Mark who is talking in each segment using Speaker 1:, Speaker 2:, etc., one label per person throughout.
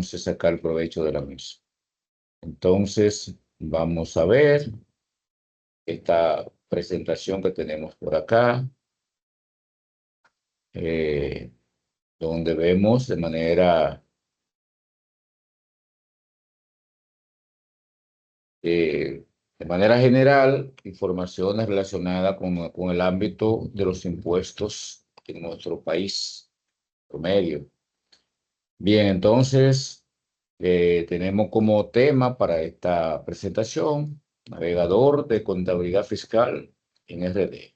Speaker 1: sacar provecho de la misma. Entonces, vamos a ver esta presentación que tenemos por acá, donde vemos de manera general informaciones relacionadas con el ámbito de los impuestos en nuestro país promedio. Bien, entonces tenemos como tema para esta presentación navegador de contabilidad fiscal en RD.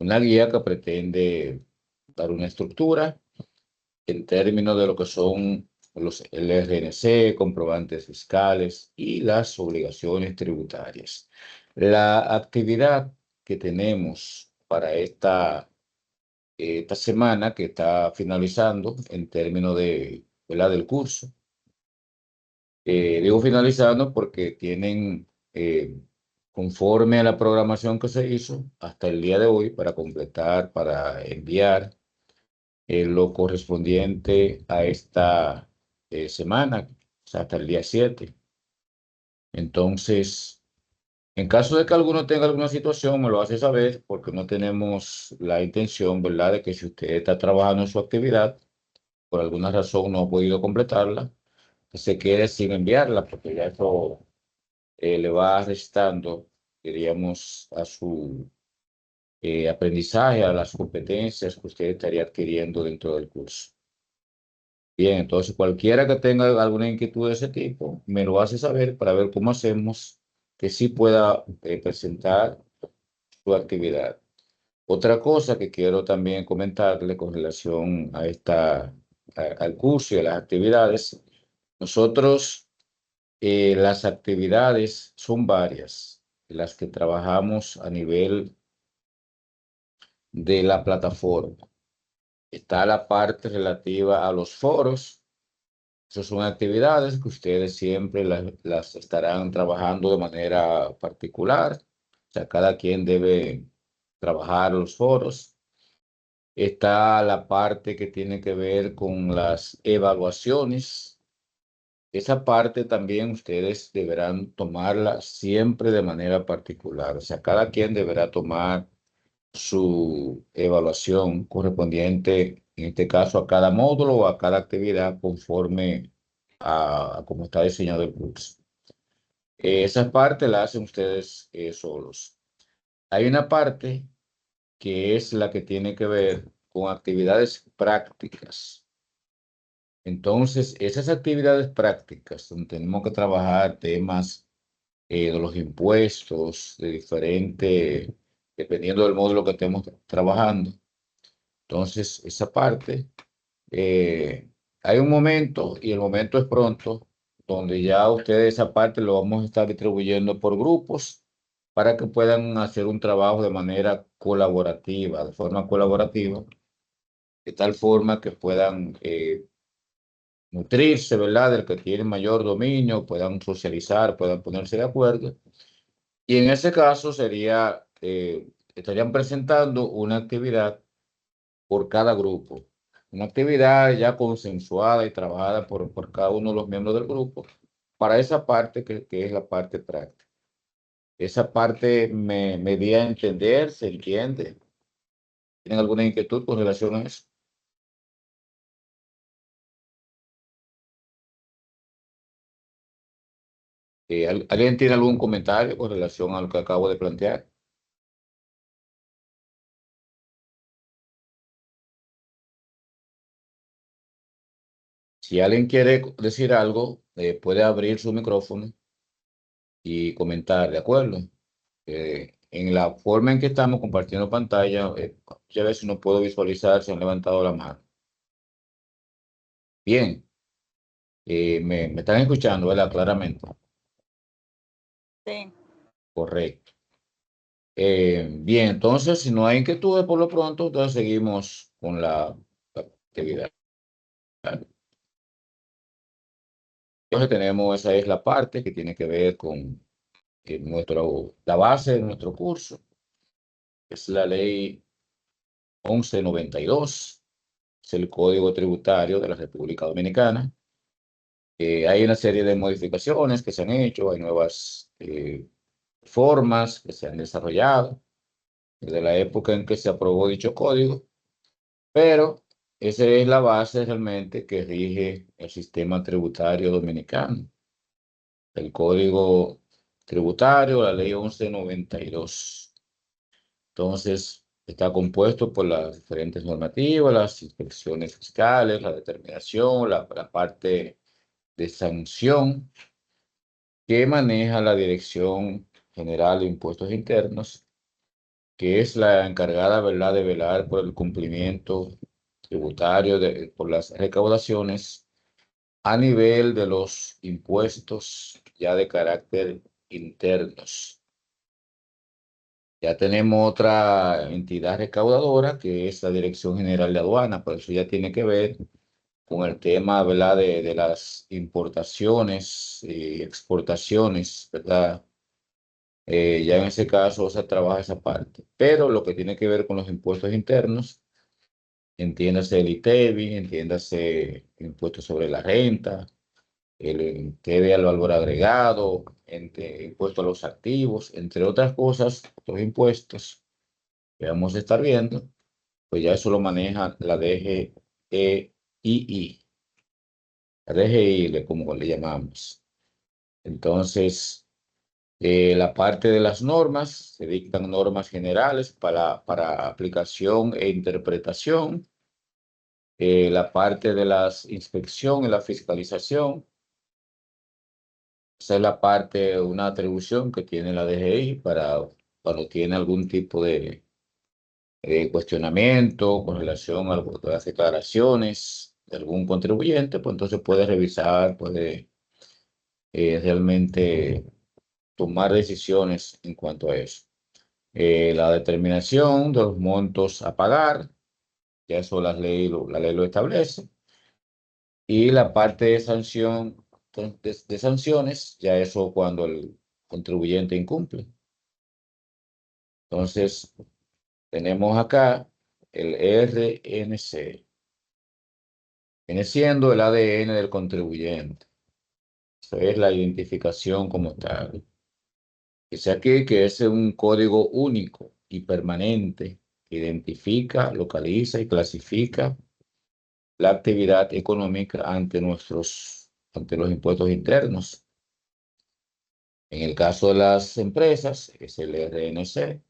Speaker 1: Una guía que pretende dar una estructura en términos de lo que son el RNC, comprobantes fiscales y las obligaciones tributarias. La actividad que tenemos para esta semana que está finalizando en términos de, ¿verdad?, del curso. Digo finalizando porque tienen, conforme a la programación que se hizo hasta el día de hoy, para completar, para enviar lo correspondiente a esta semana, o sea, hasta el día 7. Entonces, en caso de que alguno tenga alguna situación, me lo hace saber, porque no tenemos la intención, ¿verdad?, de que si usted está trabajando en su actividad, por alguna razón no ha podido completarla, que se quede sin enviarla, porque ya eso le va restando, diríamos, a su aprendizaje, a las competencias que usted estaría adquiriendo dentro del curso. Bien, entonces cualquiera que tenga alguna inquietud de ese tipo, me lo hace saber para ver cómo hacemos que sí pueda presentar su actividad. Otra cosa que quiero también comentarle con relación a al curso y a las actividades, nosotros las actividades son varias, las que trabajamos a nivel de la plataforma. Está la parte relativa a los foros. Esas son actividades que ustedes siempre las estarán trabajando de manera particular. O sea, cada quien debe trabajar los foros. Está la parte que tiene que ver con las evaluaciones. Esa parte también ustedes deberán tomarla siempre de manera particular. O sea, cada quien deberá tomar su evaluación correspondiente, en este caso, a cada módulo o a cada actividad conforme a cómo está diseñado el curso. Esa parte la hacen ustedes solos. Hay una parte que es la que tiene que ver con actividades prácticas. Entonces, esas actividades prácticas donde tenemos que trabajar temas de los impuestos, de diferente, dependiendo del módulo que estemos trabajando. Entonces, esa parte, hay un momento, y el momento es pronto, donde ya ustedes esa parte lo vamos a estar distribuyendo por grupos para que puedan hacer un trabajo de manera colaborativa, de forma colaborativa, de tal forma que puedan nutrirse, ¿verdad?, del que tiene mayor dominio, puedan socializar, puedan ponerse de acuerdo. Y en ese caso estarían presentando una actividad por cada grupo. Una actividad ya consensuada y trabajada por cada uno de los miembros del grupo para esa parte que es la parte práctica. Esa parte me di a entender, se entiende. ¿Tienen alguna inquietud con relación a eso? ¿Alguien tiene algún comentario con relación a lo que acabo de plantear? Si alguien quiere decir algo, puede abrir su micrófono y comentar, ¿de acuerdo? En la forma en que estamos compartiendo pantalla, muchas veces no puedo visualizar si han levantado la mano. Bien, me están escuchando, ¿verdad? Claramente.
Speaker 2: Sí.
Speaker 1: Correcto. Bien, entonces, si no hay inquietudes por lo pronto, entonces seguimos con la actividad. Entonces tenemos, esa es la parte que tiene que ver con la base de nuestro curso, es la ley 1192. es el Código Tributario de la República Dominicana. Hay una serie de modificaciones que se han hecho, hay nuevas formas que se han desarrollado desde la época en que se aprobó dicho código, pero esa es la base realmente que rige el sistema tributario dominicano. El Código Tributario, la Ley 1192. Entonces, está compuesto por las diferentes normativas, las inspecciones fiscales, la determinación, la parte de sanción que maneja la Dirección General de Impuestos Internos, que es la encargada, ¿verdad?, de velar por el cumplimiento tributario, por las recaudaciones a nivel de los impuestos ya de carácter internos. Ya tenemos otra entidad recaudadora que es la Dirección General de Aduana, por eso ya tiene que ver con el tema, ¿verdad?, de las importaciones y exportaciones, ¿verdad? Ya en ese caso se trabaja esa parte. Pero lo que tiene que ver con los impuestos internos, entiéndase el ITEVI, entiéndase el impuesto sobre la renta, el ITEVI al valor agregado, impuesto a los activos, entre otras cosas, otros impuestos que vamos a estar viendo, pues ya eso lo maneja la DGEII, la DGI, como le llamamos. Entonces, la parte de las normas, se dictan normas generales para aplicación e interpretación. La parte de las inspección y la fiscalización, esa es la parte, una atribución que tiene la DGI para cuando tiene algún tipo de cuestionamiento con relación a las declaraciones de algún contribuyente, pues entonces puede revisar, puede realmente tomar decisiones en cuanto a eso. La determinación de los montos a pagar, ya eso la ley lo establece. Y la parte de sanción, de sanciones, ya eso cuando el contribuyente incumple. Entonces, tenemos acá el RNC, viene siendo el ADN del contribuyente. Eso es la identificación como tal. Dice aquí que es un código único y permanente que identifica, localiza y clasifica la actividad económica ante los impuestos internos. En el caso de las empresas, es el RNC.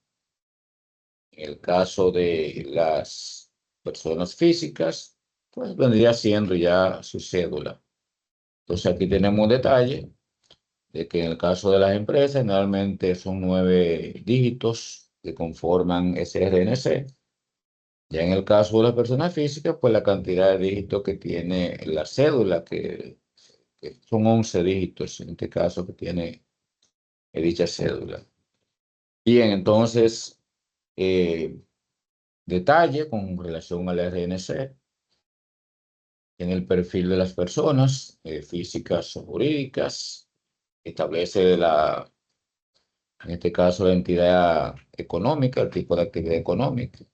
Speaker 1: En el caso de las personas físicas, pues vendría siendo ya su cédula. Entonces aquí tenemos un detalle de que en el caso de las empresas, generalmente son 9 dígitos que conforman ese RNC. Ya en el caso de las personas físicas, pues la cantidad de dígitos que tiene la cédula, que son 11 dígitos en este caso que tiene dicha cédula. Bien, entonces, detalle con relación al RNC en el perfil de las personas, físicas o jurídicas, establece en este caso, la entidad económica, el tipo de actividad económica.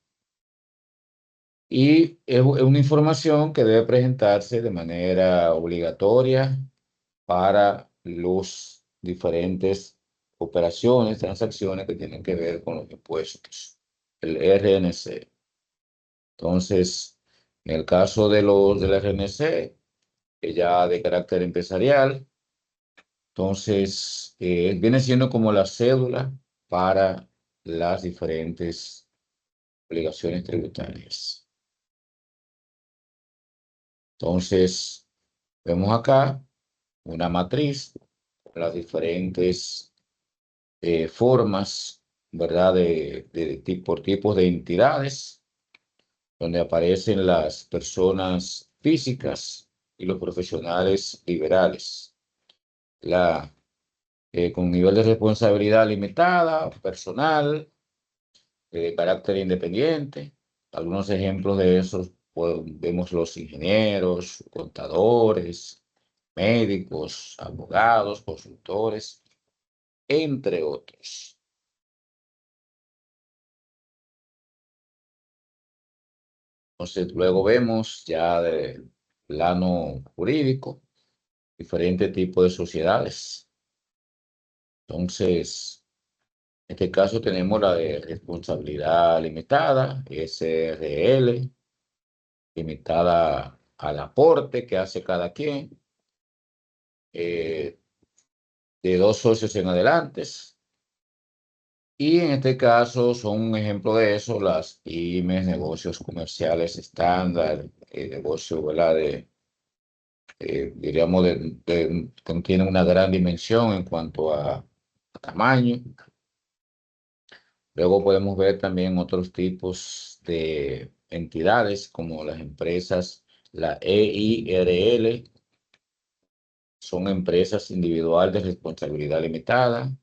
Speaker 1: Y es una información que debe presentarse de manera obligatoria para los diferentes operaciones, transacciones que tienen que ver con los impuestos, el RNC. Entonces, en el caso de los del RNC, que ya de carácter empresarial, entonces viene siendo como la cédula para las diferentes obligaciones tributarias. Entonces, vemos acá una matriz con las diferentes formas, ¿verdad? Por tipos de entidades, donde aparecen las personas físicas y los profesionales liberales. Con nivel de responsabilidad limitada, personal, de carácter independiente. Algunos ejemplos de esos, pues, vemos los ingenieros, contadores, médicos, abogados, consultores, entre otros. Entonces, luego vemos ya de plano jurídico diferentes tipos de sociedades. Entonces, en este caso tenemos la de responsabilidad limitada, SRL, limitada al aporte que hace cada quien, eh, de dos socios en adelante. Y en este caso son un ejemplo de eso las pymes, negocios comerciales estándar, negocios, ¿verdad? Diríamos, contienen una gran dimensión en cuanto a tamaño. Luego podemos ver también otros tipos de entidades como las empresas, la EIRL, son empresas individuales de responsabilidad limitada.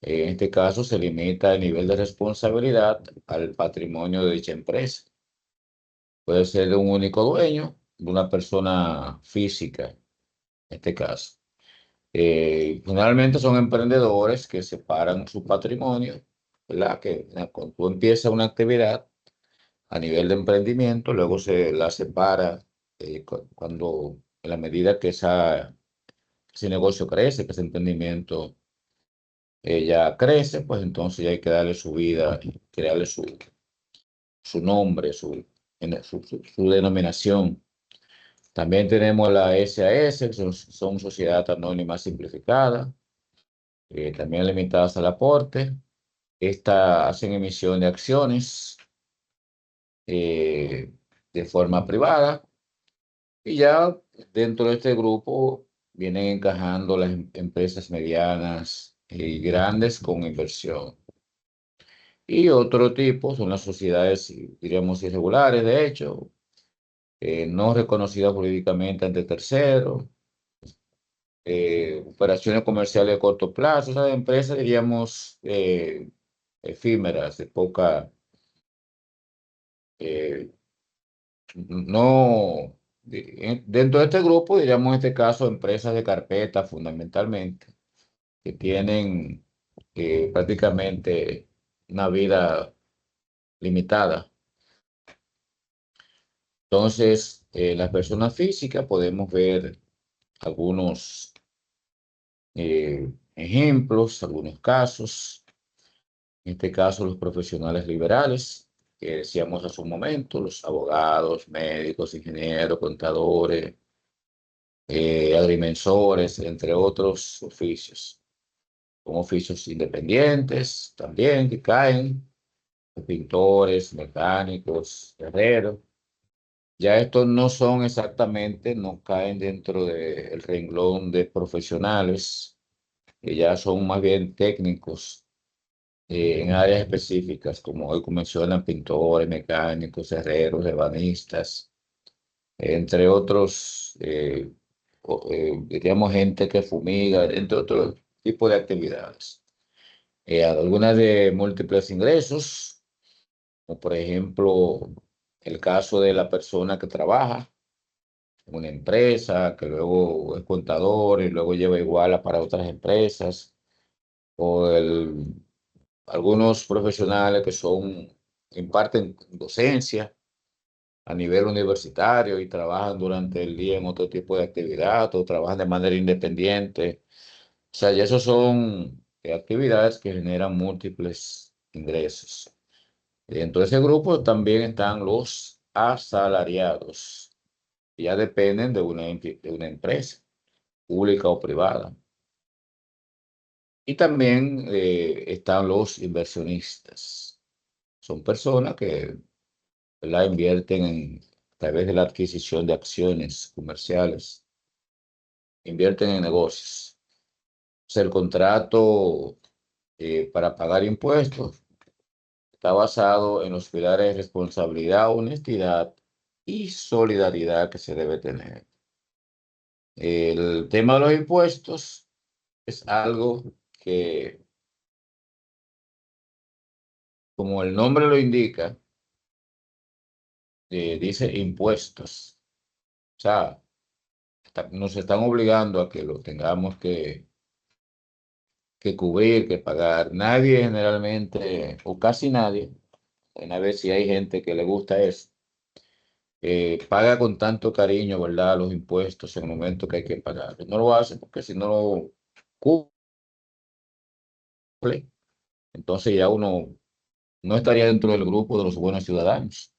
Speaker 1: En este caso se limita el nivel de responsabilidad al patrimonio de dicha empresa. Puede ser de un único dueño, de una persona física, en este caso. Generalmente son emprendedores que separan su patrimonio, ¿verdad? Que cuando tú empiezas una actividad a nivel de emprendimiento, luego se la separa cuando, en la medida que ese negocio crece, que ese emprendimiento ya crece, pues entonces ya hay que darle su vida, crearle su nombre, su denominación. También tenemos la SAS, que son sociedades anónimas simplificadas, también limitadas al aporte. Estas hacen emisión de acciones eh, de forma privada y ya dentro de este grupo vienen encajando las empresas medianas y grandes con inversión. Y otro tipo son las sociedades, diríamos, irregulares, de hecho, no reconocidas jurídicamente ante terceros, operaciones comerciales de corto plazo, o sea, empresas, diríamos, efímeras, de poca, eh, no, dentro de este grupo, diríamos en este caso, empresas de carpeta fundamentalmente, que tienen prácticamente una vida limitada. Entonces, las personas físicas podemos ver algunos ejemplos, algunos casos. En este caso, los profesionales liberales, que decíamos hace un momento, los abogados, médicos, ingenieros, contadores, agrimensores, entre otros oficios. Son oficios independientes también que caen, pintores, mecánicos, herreros. Ya estos no son exactamente, no caen dentro del renglón de profesionales, que ya son más bien técnicos en áreas específicas, como hoy mencionan pintores, mecánicos, herreros, ebanistas, entre otros, diríamos gente que fumiga, entre otros tipos de actividades. Algunas de múltiples ingresos, como por ejemplo el caso de la persona que trabaja en una empresa, que luego es contador y luego lleva iguala para otras empresas, o algunos profesionales que imparten docencia a nivel universitario y trabajan durante el día en otro tipo de actividad o trabajan de manera independiente. O sea, y esos son actividades que generan múltiples ingresos. Dentro de ese grupo también están los asalariados, que ya dependen de una empresa, pública o privada. Y también están los inversionistas. Son personas que la invierten a través de la adquisición de acciones comerciales, invierten en negocios. O sea, el contrato para pagar impuestos está basado en los pilares de responsabilidad, honestidad y solidaridad que se debe tener. El tema de los impuestos es algo que, como el nombre lo indica, dice impuestos. O sea, nos están obligando a que lo tengamos que cubrir, que pagar. Nadie generalmente, o casi nadie, una vez si hay gente que le gusta eso, paga con tanto cariño, ¿verdad?, los impuestos en el momento que hay que pagar. No lo hace porque si no lo cumple, entonces ya uno no estaría dentro del grupo de los buenos ciudadanos.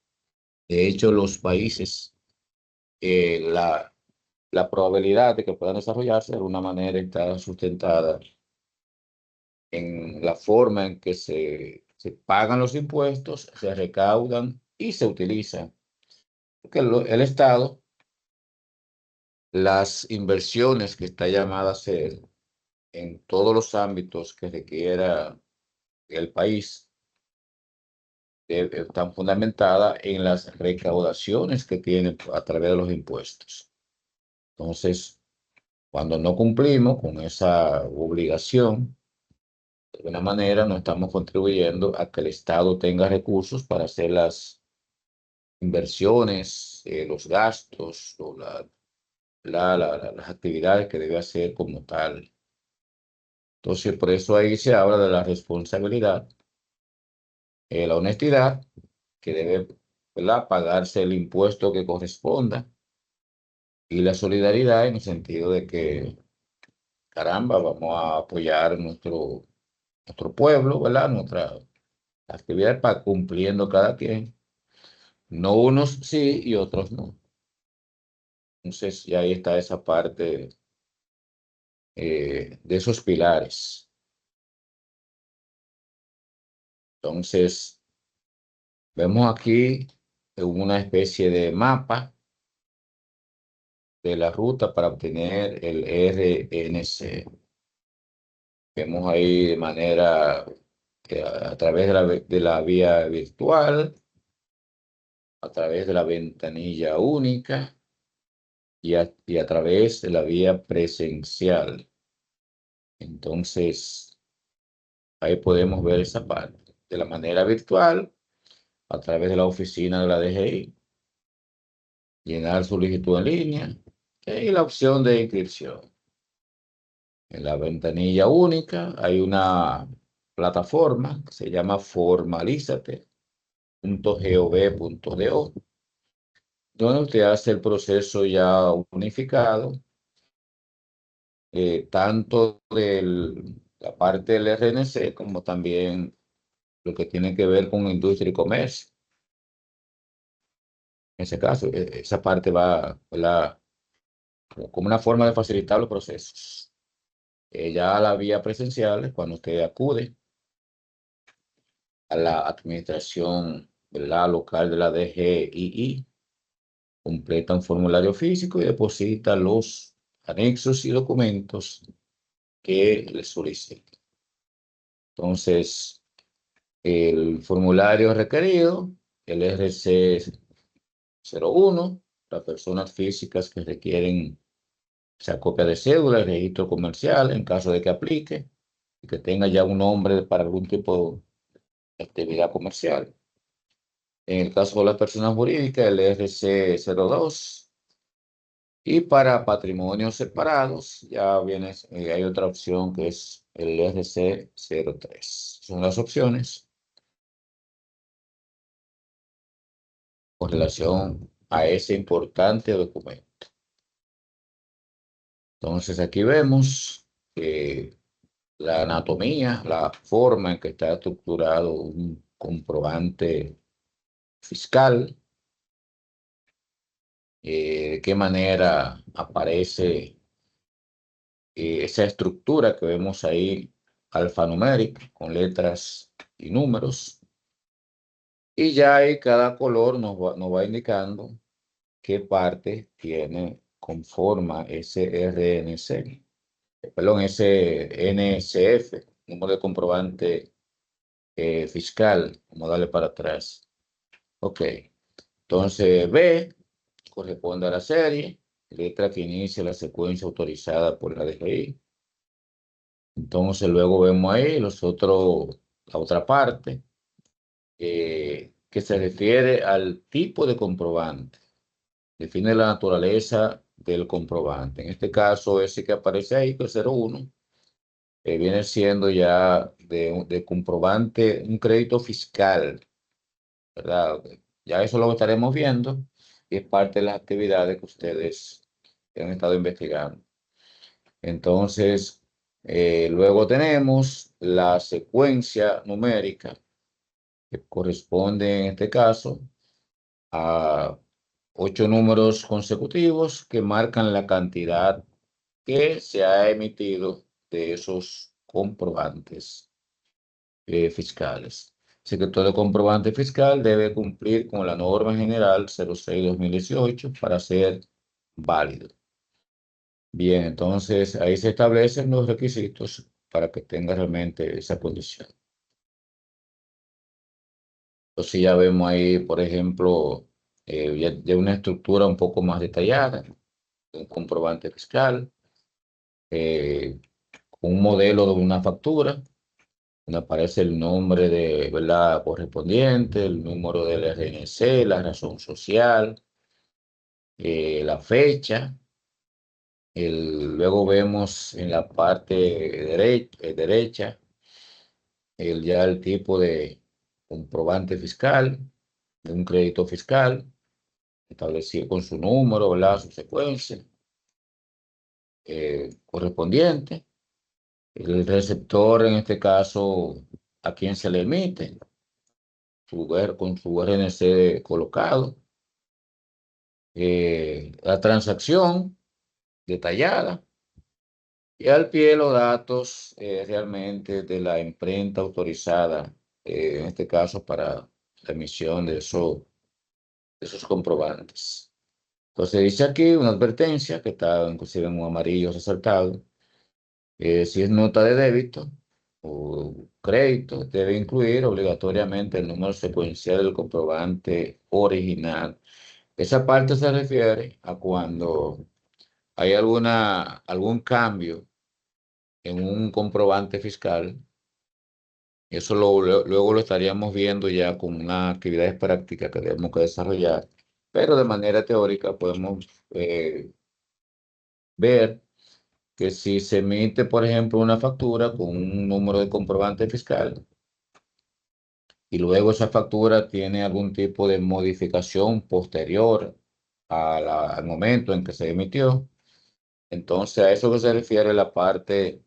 Speaker 1: De hecho, los países, eh, la, la probabilidad de que puedan desarrollarse de alguna manera está sustentada en la forma en que se pagan los impuestos, se recaudan y se utilizan. Porque el Estado, las inversiones que está llamada a hacer en todos los ámbitos que requiera el país, están fundamentadas en las recaudaciones que tiene a través de los impuestos. Entonces, cuando no cumplimos con esa obligación, de alguna manera no estamos contribuyendo a que el Estado tenga recursos para hacer las inversiones, los gastos o las actividades que debe hacer como tal. Entonces, por eso ahí se habla de la responsabilidad, la honestidad, que debe, ¿verdad?, pagarse el impuesto que corresponda, y la solidaridad en el sentido de que, caramba, vamos a apoyar nuestro pueblo, ¿verdad?, nuestra actividad para cumpliendo cada quien. No unos sí y otros no. Entonces, ya ahí está esa parte de esos pilares. Entonces, vemos aquí una especie de mapa de la ruta para obtener el RNC. Vemos ahí de manera a través de la vía virtual, a través de la ventanilla única y a través de la vía presencial. Entonces, ahí podemos ver esa parte. De la manera virtual, a través de la oficina de la DGI, llenar solicitud en línea y la opción de inscripción. En la ventanilla única hay una plataforma que se llama formalizate.gov.do, donde usted hace el proceso ya unificado, tanto de la parte del RNC como también lo que tiene que ver con industria y comercio. En ese caso, esa parte va, ¿verdad?, como una forma de facilitar los procesos. Ya la vía presencial es cuando usted acude a la administración, ¿verdad?, local de la DGII, completa un formulario físico y deposita los anexos y documentos que le soliciten. Entonces, el formulario requerido, el RC01, las personas físicas que requieren esa copia de cédula, el registro comercial en caso de que aplique y que tenga ya un nombre para algún tipo de actividad comercial. En el caso de las personas jurídicas, el RC02. Y para patrimonios separados, ya viene, hay otra opción que es el RC03. Son las opciones con relación a ese importante documento. Entonces aquí vemos que la anatomía, la forma en que está estructurado un comprobante fiscal, de qué manera aparece esa estructura que vemos ahí alfanumérica con letras y números. Y ya ahí cada color nos va indicando qué parte tiene conforma ese RNC, perdón, ese NSF, número de comprobante fiscal. Vamos a darle para atrás. Ok, entonces B corresponde a la serie, letra que inicia la secuencia autorizada por la DGI. Entonces luego vemos ahí la otra parte, que se refiere al tipo de comprobante. Define la naturaleza del comprobante. En este caso, ese que aparece ahí, que es 01, viene siendo ya de comprobante, un crédito fiscal, ¿verdad? Ya eso lo estaremos viendo. y es parte de las actividades que ustedes han estado investigando. Entonces, luego tenemos la secuencia numérica que corresponde en este caso a 8 números consecutivos que marcan la cantidad que se ha emitido de esos comprobantes fiscales. Así que todo comprobante fiscal debe cumplir con la norma general 06-2018 para ser válido. Bien, entonces ahí se establecen los requisitos para que tenga realmente esa condición. Entonces ya vemos ahí, por ejemplo, ya una estructura un poco más detallada, un comprobante fiscal, eh, un modelo de una factura, donde aparece el nombre de, ¿verdad?, correspondiente, el número del RNC, la razón social, la fecha. Luego vemos en la parte derecha ya el tipo de comprobante fiscal, de un crédito fiscal, establecido con su número, ¿verdad?, su secuencia correspondiente. El receptor, en este caso, a quien se le emite, con su RNC colocado. La transacción detallada y al pie los datos realmente de la imprenta autorizada, en este caso para la emisión de esos comprobantes. Entonces dice aquí una advertencia que está inclusive en un amarillo resaltado. Si es nota de débito o crédito, debe incluir obligatoriamente el número secuencial del comprobante original. Esa parte se refiere a cuando hay algún cambio en un comprobante fiscal. Eso luego lo estaríamos viendo ya con unas actividades prácticas que tenemos que desarrollar, pero de manera teórica podemos ver que si se emite, por ejemplo, una factura con un número de comprobante fiscal y luego esa factura tiene algún tipo de modificación posterior al momento en que se emitió, entonces a eso que se refiere la parte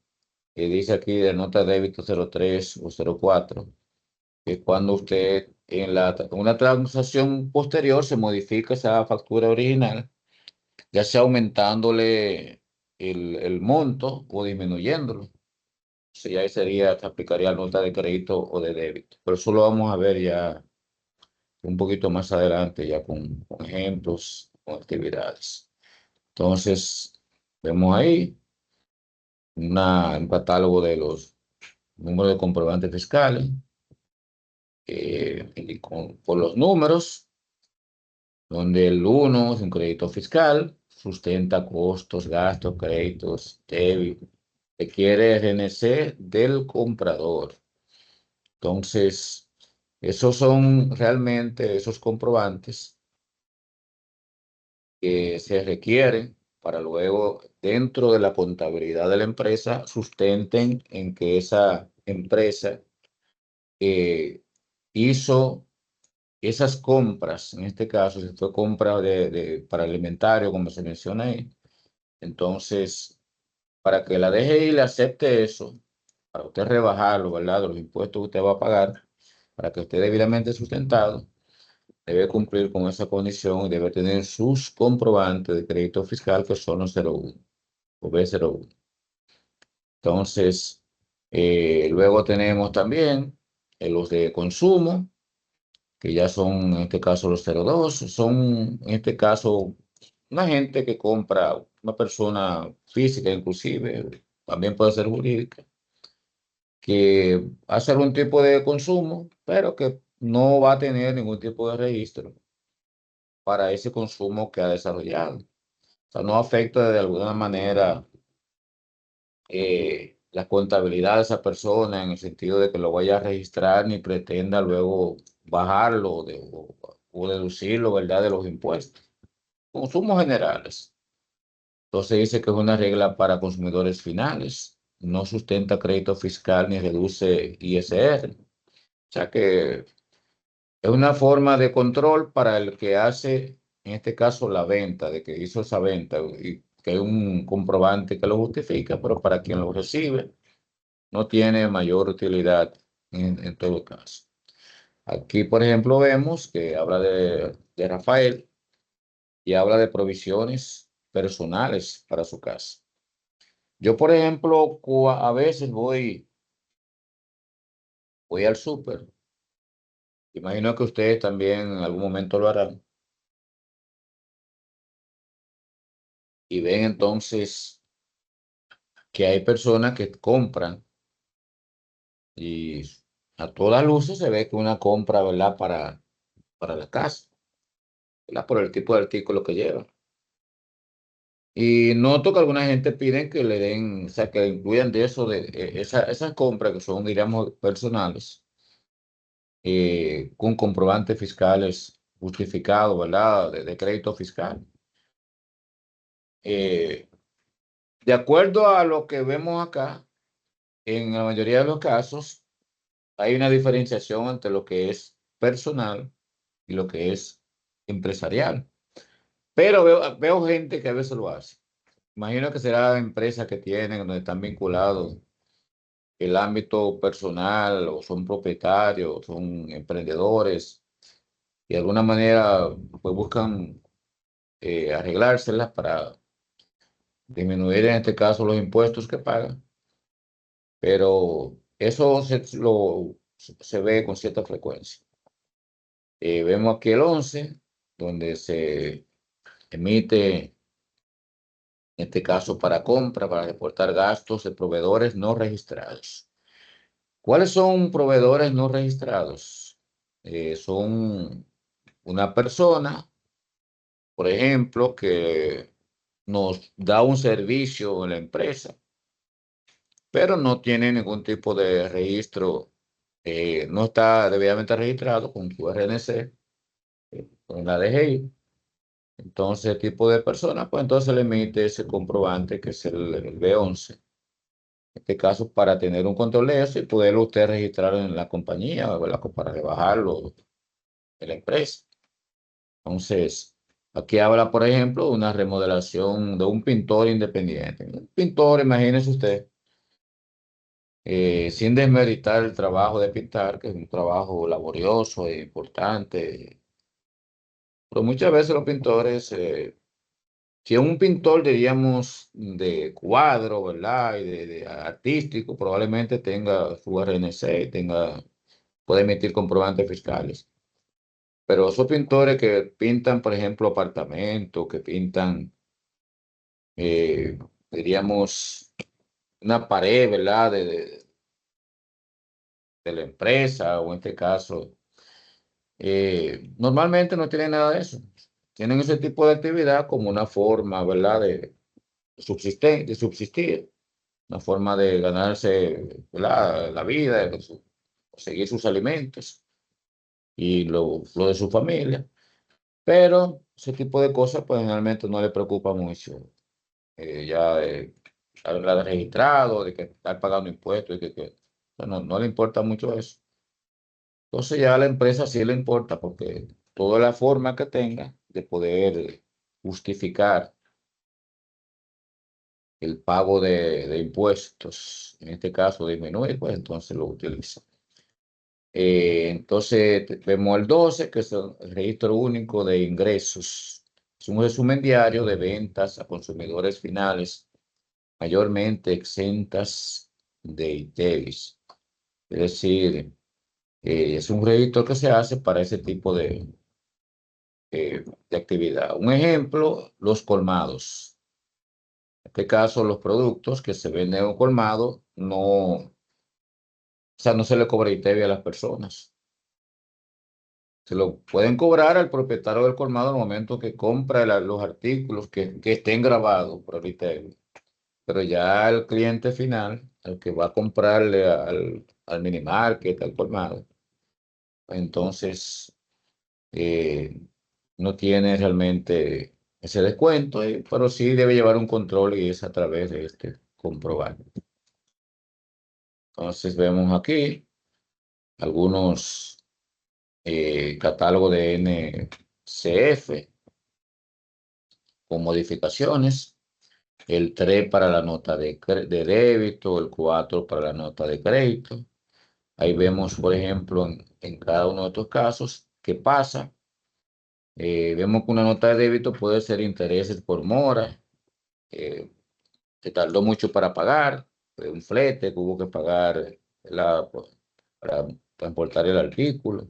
Speaker 1: que dice aquí de nota de débito 03 o 04, que es cuando usted en una transacción posterior se modifica esa factura original, ya sea aumentándole el monto o disminuyéndolo. Sí, ahí sería, se aplicaría nota de crédito o de débito. Pero eso lo vamos a ver ya un poquito más adelante, ya con ejemplos, con actividades. Entonces, vemos ahí un catálogo de los números de comprobantes fiscales, y por los números, donde el uno es un crédito fiscal, sustenta costos, gastos, créditos, débito, requiere RNC del comprador. Entonces, esos son realmente esos comprobantes que se requieren para luego, dentro de la contabilidad de la empresa, sustenten en que esa empresa eh, hizo esas compras. En este caso, si fue compra para alimentario, como se menciona ahí, entonces, para que la DGI le acepte eso, para usted rebajarlo, ¿verdad?, de los impuestos que usted va a pagar, para que esté debidamente sustentado, debe cumplir con esa condición y debe tener sus comprobantes de crédito fiscal, que son los 01 o B01. Entonces, luego tenemos también los de consumo, que ya son en este caso los 02. Son en este caso una gente que compra, una persona física inclusive, también puede ser jurídica, que hace algún tipo de consumo, pero que no va a tener ningún tipo de registro para ese consumo que ha desarrollado. O sea, no afecta de alguna manera la contabilidad de esa persona en el sentido de que lo vaya a registrar ni pretenda luego bajarlo o deducirlo, ¿verdad?, de los impuestos. Consumos generales. Entonces dice que es una regla para consumidores finales. No sustenta crédito fiscal ni reduce ISR. O sea que es una forma de control para el que hace en este caso la venta, de que hizo esa venta y que hay un comprobante que lo justifica, pero para quien lo recibe no tiene mayor utilidad en todo caso. Aquí, por ejemplo, vemos que habla de Rafael y habla de provisiones personales para su casa. Yo, por ejemplo, a veces voy al súper. Imagino que ustedes también en algún momento lo harán. Y ven entonces que hay personas que compran y a todas luces se ve que una compra, ¿verdad? Para la casa, ¿verdad? Por el tipo de artículo que lleva. Y noto que alguna gente piden que le den, o sea, que incluyan de eso, esas compras que son, diríamos, personales, con comprobantes fiscales justificados, ¿verdad? De crédito fiscal. Eh, de acuerdo a lo que vemos acá, en la mayoría de los casos, hay una diferenciación entre lo que es personal y lo que es empresarial. Pero veo gente que a veces lo hace. Imagino que será empresas que tienen, donde están vinculados el ámbito personal, o son propietarios, son emprendedores, y de alguna manera pues buscan arreglárselas para disminuir en este caso los impuestos que pagan, pero eso se ve con cierta frecuencia. Vemos aquí el 11 donde se emite, en este caso para compra, para reportar gastos de proveedores no registrados. ¿Cuáles son proveedores no registrados? Son una persona, por ejemplo, que nos da un servicio en la empresa, pero no tiene ningún tipo de registro, no está debidamente registrado con su RNC, con la DGI. Entonces, el tipo de persona, pues entonces le emite ese comprobante que es el B11. En este caso, para tener un control de eso y poderlo usted registrar en la compañía, ¿verdad? Para rebajarlo de la empresa. Entonces, aquí habla, por ejemplo, de una remodelación de un pintor independiente. Un pintor, imagínese usted, sin desmeritar el trabajo de pintar, que es un trabajo laborioso e importante. Pero muchas veces los pintores, si es un pintor, diríamos, de cuadro, ¿verdad? Y de artístico, probablemente tenga su RNC, puede emitir comprobantes fiscales. Pero esos pintores que pintan, por ejemplo, apartamentos, que pintan, eh, diríamos, una pared, ¿verdad? De la empresa, o en este caso, normalmente no tienen nada de eso. Tienen ese tipo de actividad como una forma, ¿verdad? De subsistir, una forma de ganarse, ¿verdad? La vida, conseguir sus alimentos y lo de su familia. Pero ese tipo de cosas, pues generalmente no le preocupa mucho. Ya haberla registrado, de que estar pagando impuestos, y o sea, no le importa mucho eso. Entonces ya a la empresa sí le importa porque toda la forma que tenga de poder justificar el pago de impuestos, en este caso disminuir, pues entonces lo utiliza. Entonces vemos el 12 que es el registro único de ingresos. Es un resumen diario de ventas a consumidores finales, mayormente exentas de ITEVIS. Es decir, es un registro que se hace para ese tipo de actividad. Un ejemplo, los colmados. En este caso, los productos que se venden en un colmado o sea, no se le cobra ITEVIS a las personas. Se lo pueden cobrar al propietario del colmado en el momento que compra los artículos que estén grabados por el ITEVIS. Pero ya el cliente final, el que va a comprarle al minimarket, al colmado, entonces eh, no tiene realmente ese descuento, pero sí debe llevar un control y es a través de este comprobante. Entonces vemos aquí algunos catálogos de NCF. con modificaciones. El 3 para la nota de débito, el 4 para la nota de crédito. Ahí vemos, por ejemplo, en cada uno de estos casos, qué pasa. Vemos que una nota de débito puede ser intereses por mora, se tardó mucho para pagar, un flete que hubo que pagar para transportar el artículo.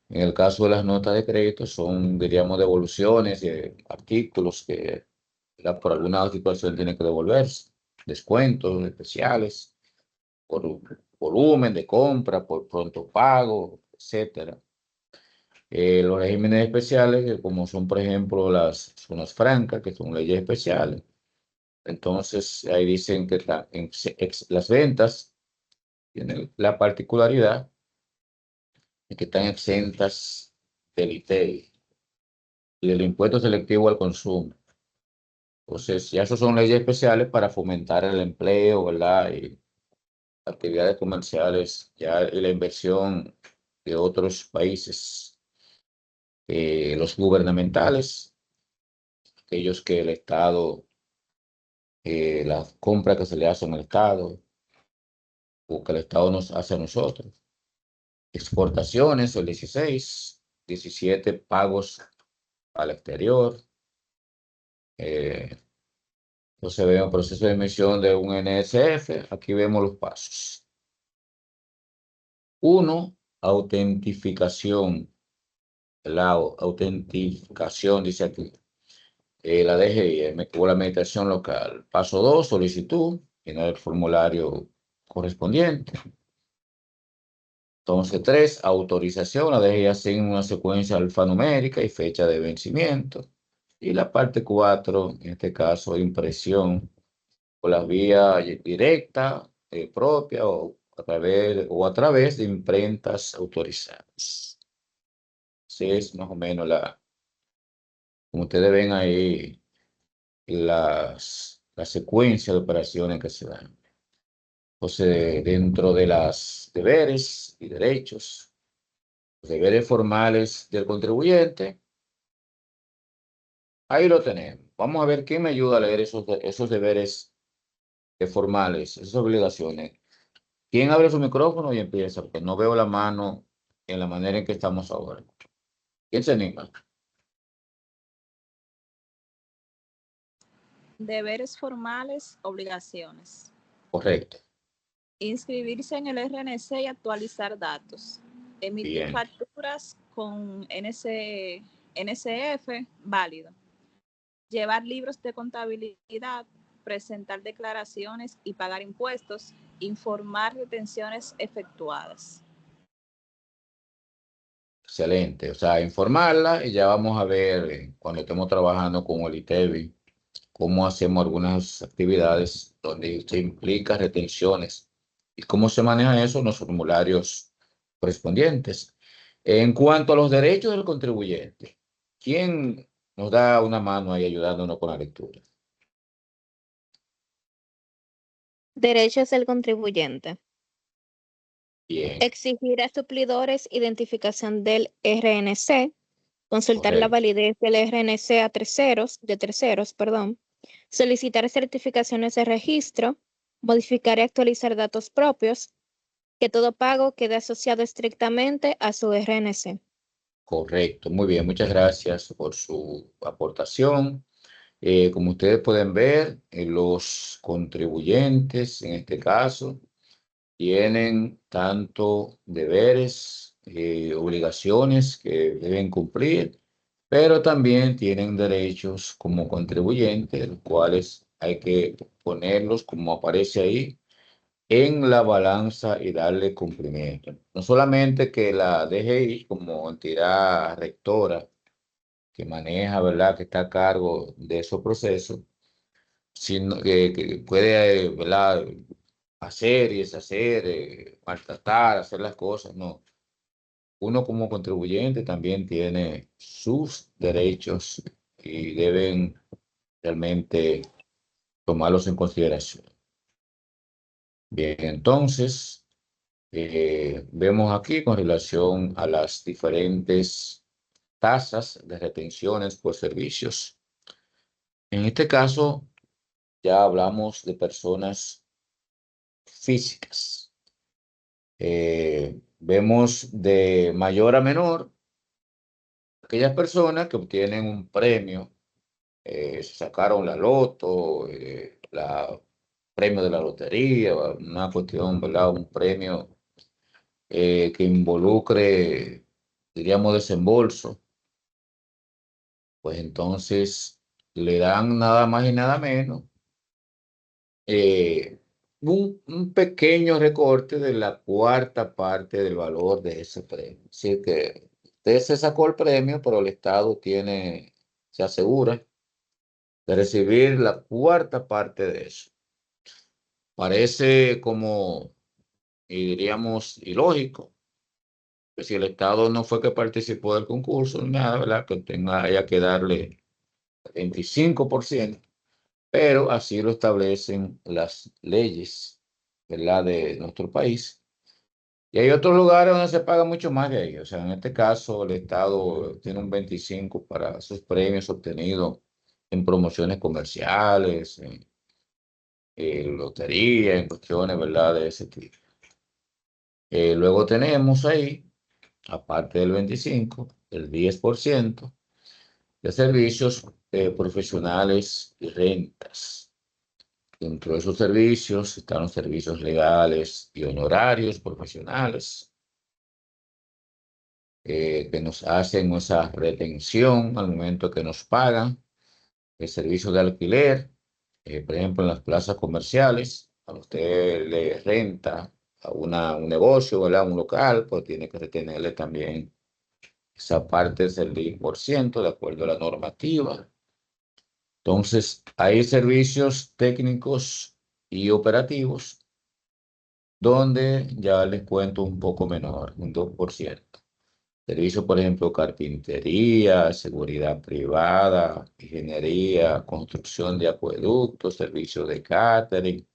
Speaker 1: En el caso de las notas de crédito son, diríamos, devoluciones de artículos que por alguna situación tienen que devolverse, descuentos especiales, por volumen de compra, por pronto pago, etcétera. Los regímenes especiales, como son, por ejemplo, las zonas francas, que son leyes especiales. Entonces, ahí dicen que las ventas tienen la particularidad de que están exentas del ITEI y del impuesto selectivo al consumo. Entonces, ya eso son leyes especiales para fomentar el empleo, ¿verdad? Y actividades comerciales, ya y la inversión de otros países, los gubernamentales, aquellos que el Estado, las compras que se le hacen al Estado o que el Estado nos hace a nosotros. Exportaciones, el 16, 17 pagos al exterior. Entonces vemos el proceso de emisión de un NSF. Aquí vemos los pasos. 1, autentificación. La autentificación, dice aquí. La DGI, o la administración local. Paso 2, solicitud. Llenar el formulario correspondiente. Entonces, 3, autorización. La DGI asigna una secuencia alfanumérica y fecha de vencimiento. Y la parte 4, en este caso, impresión por la vía directa, propia o a través de imprentas autorizadas. Así es más o menos como ustedes ven ahí, la secuencia de operaciones que se dan. Entonces, dentro de las deberes y derechos, los deberes formales del contribuyente, ahí lo tenemos. Vamos a ver quién me ayuda a leer esos deberes formales, esas obligaciones. ¿Quién abre su micrófono y empieza? Porque no veo la mano en la manera en que estamos ahora. ¿Quién se anima?
Speaker 2: Deberes formales, obligaciones.
Speaker 1: Correcto.
Speaker 2: Inscribirse en el RNC y actualizar datos. Emitir
Speaker 1: Bien.
Speaker 2: facturas con NSF válido. Llevar libros de contabilidad, presentar declaraciones y pagar impuestos, informar retenciones efectuadas.
Speaker 1: Excelente. O sea, informarla y ya vamos a ver cuando estemos trabajando con el ITEVI cómo hacemos algunas actividades donde se implica retenciones y cómo se maneja eso en los formularios correspondientes. En cuanto a los derechos del contribuyente, ¿quién nos da una mano ahí ayudándonos con la lectura?
Speaker 3: Derechos del contribuyente.
Speaker 1: Bien,
Speaker 3: Exigir a suplidores identificación del RNC. Consultar la
Speaker 1: correcto.
Speaker 3: validez del RNC de terceros, perdón. Solicitar certificaciones de registro. Modificar y actualizar datos propios. Que todo pago quede asociado estrictamente a su RNC.
Speaker 1: Correcto, muy bien, muchas gracias por su aportación. Como ustedes pueden ver, los contribuyentes, en este caso, tienen tanto deberes, obligaciones que deben cumplir, pero también tienen derechos como contribuyentes, los cuales hay que ponerlos, como aparece ahí, en la balanza y darle cumplimiento. No solamente que la DGI como entidad rectora que maneja, ¿verdad?, que está a cargo de esos procesos, sino que puede, ¿verdad?, hacer y deshacer, maltratar, hacer las cosas, no. Uno como contribuyente también tiene sus derechos y deben realmente tomarlos en consideración. Bien, entonces, vemos aquí con relación a las diferentes tasas de retenciones por servicios. En este caso, ya hablamos de personas físicas. Vemos de mayor a menor aquellas personas que obtienen un premio, se sacaron la loto, la premio de la lotería, una cuestión, ¿verdad? Un premio que involucre, diríamos, desembolso, pues entonces le dan nada más y nada menos eh, un pequeño recorte de la cuarta parte del valor de ese premio. Así que usted se sacó el premio, pero el Estado se asegura de recibir la cuarta parte de eso. Parece como, y diríamos, ilógico, que si el Estado no fue que participó del concurso, ni nada, ¿verdad? Que haya que darle 25%, pero así lo establecen las leyes, ¿verdad? De nuestro país. Y hay otros lugares donde se paga mucho más de ahí. O sea, en este caso, el Estado tiene un 25 para sus premios obtenidos en promociones comerciales, en lotería, en cuestiones, ¿verdad? De ese tipo. Luego tenemos ahí, aparte del 25, el 10% de servicios profesionales y rentas. Dentro de esos servicios están los servicios legales y honorarios profesionales que nos hacen esa retención al momento que nos pagan. El servicio de alquiler, por ejemplo, en las plazas comerciales, cuando usted le renta a un negocio, ¿verdad? Un local, pues tiene que retenerle también esa parte del 10% de acuerdo a la normativa. Entonces, hay servicios técnicos y operativos donde ya les cuento un poco menor, un 2%. Servicios, por ejemplo, carpintería, seguridad privada, ingeniería, construcción de acueductos, servicios de catering.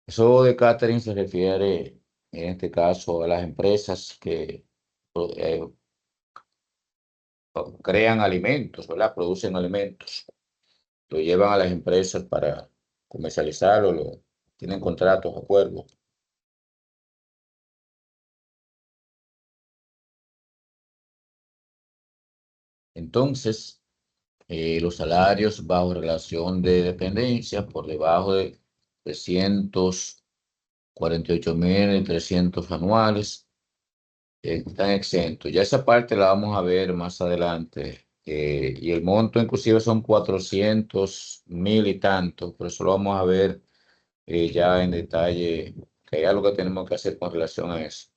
Speaker 1: Eso de catering se refiere, en este caso, a las empresas que eh, crean alimentos, ¿verdad? Producen alimentos. Lo llevan a las empresas para comercializarlo, tienen contratos, acuerdos. Entonces, los salarios bajo relación de dependencia por debajo de 348.300 anuales están exentos. Ya esa parte la vamos a ver más adelante. Y el monto inclusive son 400.000 y tanto, por eso lo vamos a ver ya en detalle, que hay algo que tenemos que hacer con relación a eso.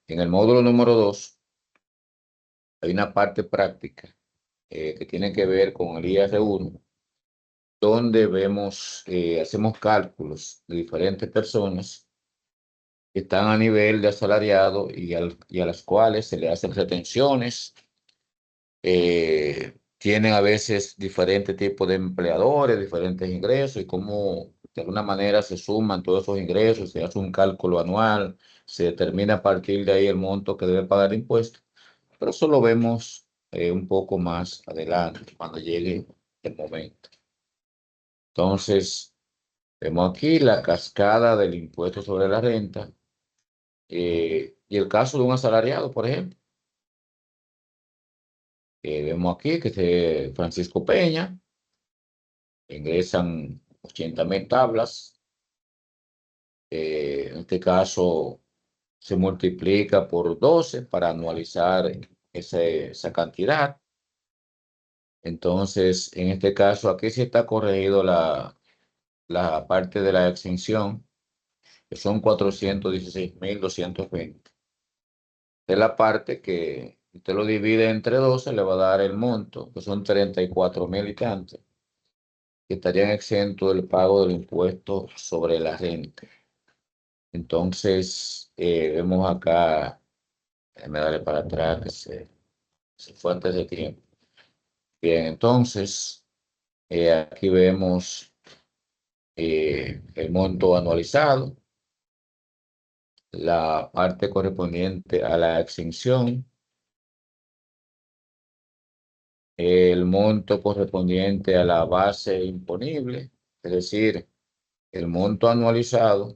Speaker 1: En el módulo número 2 hay una parte práctica que tiene que ver con el IR1, donde hacemos cálculos de diferentes personas que están a nivel de asalariado y a las cuales se le hacen retenciones. Tienen a veces diferentes tipos de empleadores, diferentes ingresos y cómo de alguna manera se suman todos esos ingresos, se hace un cálculo anual, se determina a partir de ahí el monto que debe pagar de impuestos. Pero eso lo vemos un poco más adelante, cuando llegue el momento. Entonces, vemos aquí la cascada del impuesto sobre la renta y el caso de un asalariado, por ejemplo. Vemos aquí que Francisco Peña ingresan 80.000 tablas. En este caso se multiplica por 12 para anualizar esa cantidad. Entonces, en este caso, aquí sí está corregido la parte de la exención, que son 416.220. Es la parte que usted lo divide entre 12, le va a dar el monto, que son 34.000 y tanto, que estarían exentos del pago del impuesto sobre la renta. Entonces, vemos acá, déjame darle para atrás, que se fue antes de tiempo. Bien, entonces, aquí vemos el monto anualizado, la parte correspondiente a la exención, el monto correspondiente a la base imponible, es decir, el monto anualizado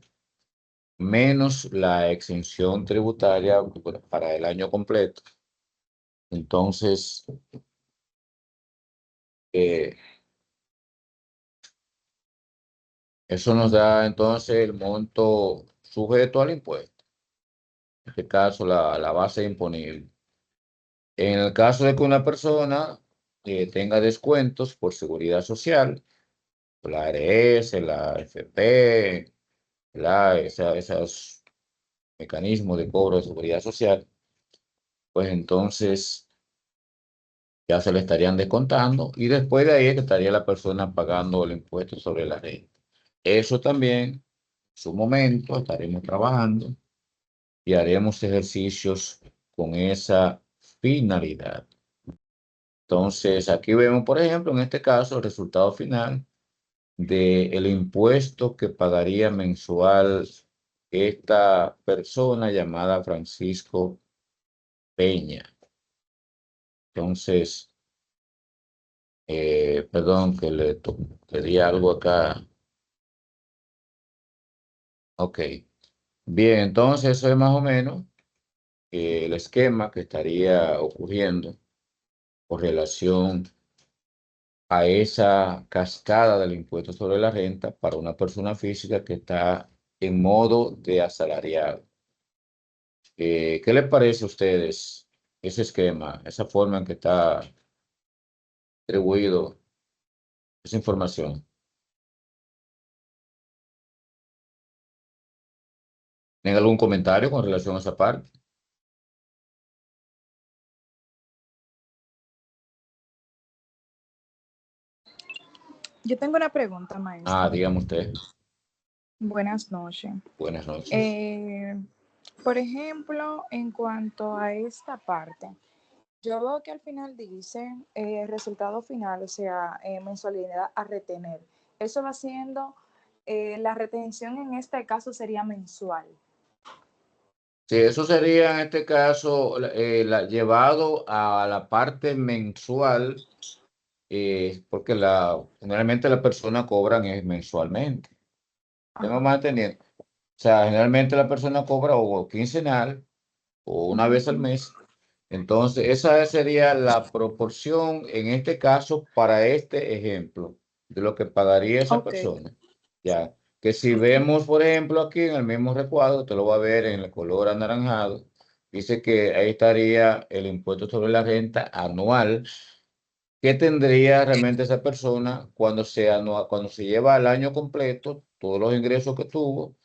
Speaker 1: menos la exención tributaria para el año completo. Entonces, eh, eso nos da entonces el monto sujeto al impuesto, en este caso la base imponible. En el caso de que una persona tenga descuentos por seguridad social, por la ARS, la AFP, esos mecanismos de cobro de seguridad social, pues entonces ya se le estarían descontando y después de ahí es que estaría la persona pagando el impuesto sobre la renta. Eso también, en su momento, estaremos trabajando y haremos ejercicios con esa finalidad. Entonces, aquí vemos, por ejemplo, en este caso, el resultado final del impuesto que pagaría mensual esta persona llamada Francisco Peña. Entonces, perdón que le di algo acá. Ok. Bien, entonces eso es más o menos el esquema que estaría ocurriendo con relación a esa cascada del impuesto sobre la renta para una persona física que está en modo de asalariado. ¿Qué les parece a ustedes ese esquema, esa forma en que está distribuido esa información? ¿Tienen algún comentario con relación a esa parte?
Speaker 2: Yo tengo una pregunta, maestro.
Speaker 1: Dígame usted.
Speaker 2: Buenas noches.
Speaker 1: Buenas noches.
Speaker 2: Eh, por ejemplo, en cuanto a esta parte, yo veo que al final dice resultado final, o sea, mensualidad a retener. Eso va siendo, la retención en este caso sería mensual.
Speaker 1: Sí, eso sería en este caso llevado a la parte mensual, porque generalmente las personas cobran mensualmente. Tengo
Speaker 2: Ajá.
Speaker 1: más entendiendo. O sea, generalmente la persona cobra o quincenal o una vez al mes. Entonces, esa sería la proporción en este caso para este ejemplo de lo que pagaría esa
Speaker 2: Ok.
Speaker 1: persona. Ya, que si vemos, por ejemplo, aquí en el mismo recuadro, te lo va a ver en el color anaranjado, dice que ahí estaría el impuesto sobre la renta anual que tendría realmente esa persona cuando se lleva al año completo todos los ingresos que tuvo,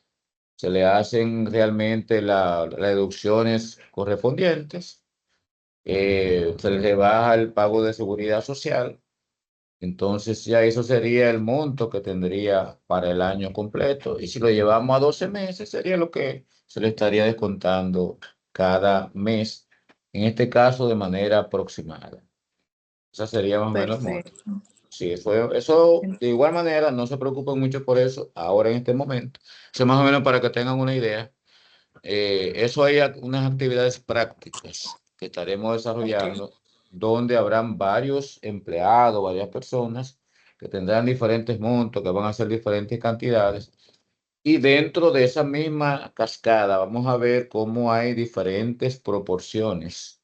Speaker 1: se le hacen realmente las deducciones correspondientes, se le rebaja el pago de seguridad social, entonces ya eso sería el monto que tendría para el año completo y si lo llevamos a 12 meses sería lo que se le estaría descontando cada mes, en este caso de manera aproximada. Esa sería más o menos el monto.
Speaker 2: Perfecto.
Speaker 1: Sí, eso de igual manera, no se preocupen mucho por eso ahora en este momento. Eso más o menos para que tengan una idea. Eso hay unas actividades prácticas que estaremos
Speaker 2: Ok.
Speaker 1: desarrollando donde habrán varios empleados, varias personas que tendrán diferentes montos, que van a hacer diferentes cantidades. Y dentro de esa misma cascada vamos a ver cómo hay diferentes proporciones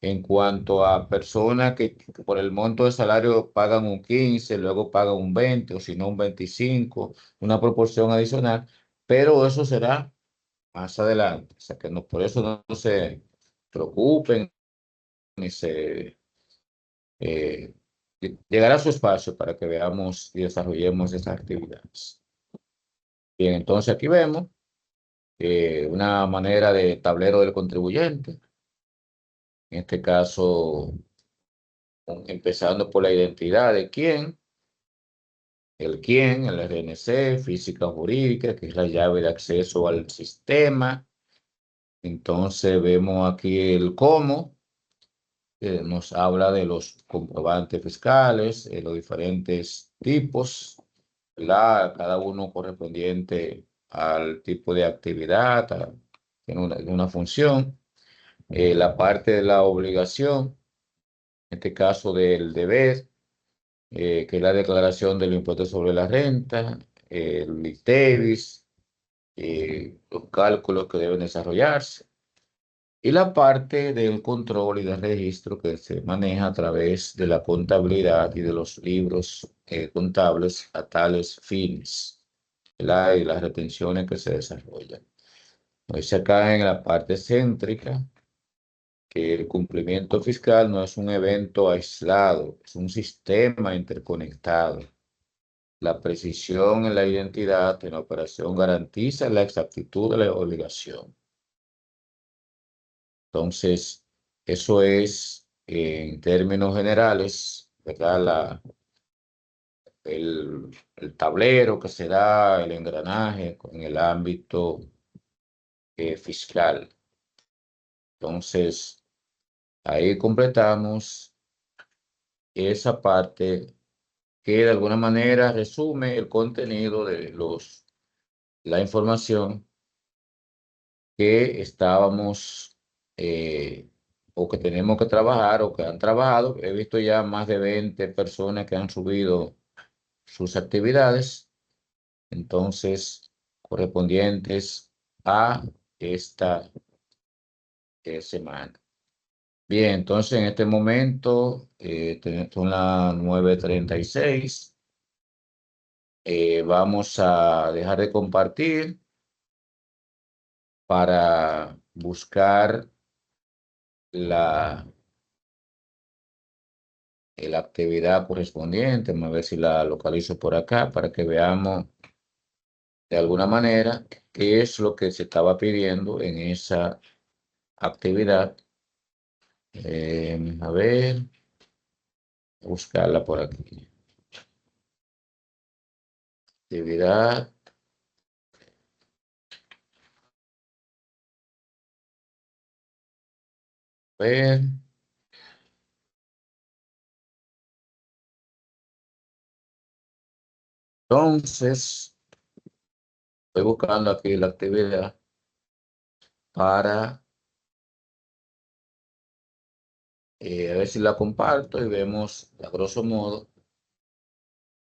Speaker 1: en cuanto a personas que por el monto de salario pagan un 15, luego pagan un 20 o si no un 25, una proporción adicional, pero eso será más adelante. O sea que no, por eso no se preocupen ni se eh, llegará a su espacio para que veamos y desarrollemos esas actividades. Bien, entonces aquí vemos una manera de tablero del contribuyente. En este caso, empezando por la identidad de quién, el RNC, física jurídica, que es la llave de acceso al sistema. Entonces vemos aquí el cómo, que nos habla de los comprobantes fiscales, los diferentes tipos, ¿verdad? Cada uno correspondiente al tipo de actividad, tiene una función. La parte de la obligación, en este caso del deber, que es la declaración del impuesto sobre la renta, el ITEVIS, los cálculos que deben desarrollarse, y la parte del control y del registro que se maneja a través de la contabilidad y de los libros contables a tales fines, ¿verdad? Y las retenciones que se desarrollan. Dice acá en la parte céntrica que el cumplimiento fiscal no es un evento aislado, es un sistema interconectado. La precisión en la identidad en la operación garantiza la exactitud de la obligación. Entonces, eso es, en términos generales, ¿verdad? El tablero que se da, el engranaje en el ámbito fiscal. Entonces, ahí completamos esa parte que de alguna manera resume el contenido de la información que estábamos o que tenemos que trabajar o que han trabajado. He visto ya más de 20 personas que han subido sus actividades, entonces, correspondientes a esta semana. Bien, entonces en este momento son las 9:36. Vamos a dejar de compartir para buscar la, la actividad correspondiente. Vamos a ver si la localizo por acá para que veamos de alguna manera qué es lo que se estaba pidiendo en esa actividad. A ver, buscarla por aquí. Actividad. A ver. Entonces, estoy buscando aquí la actividad para a ver si la comparto y vemos a grosso modo.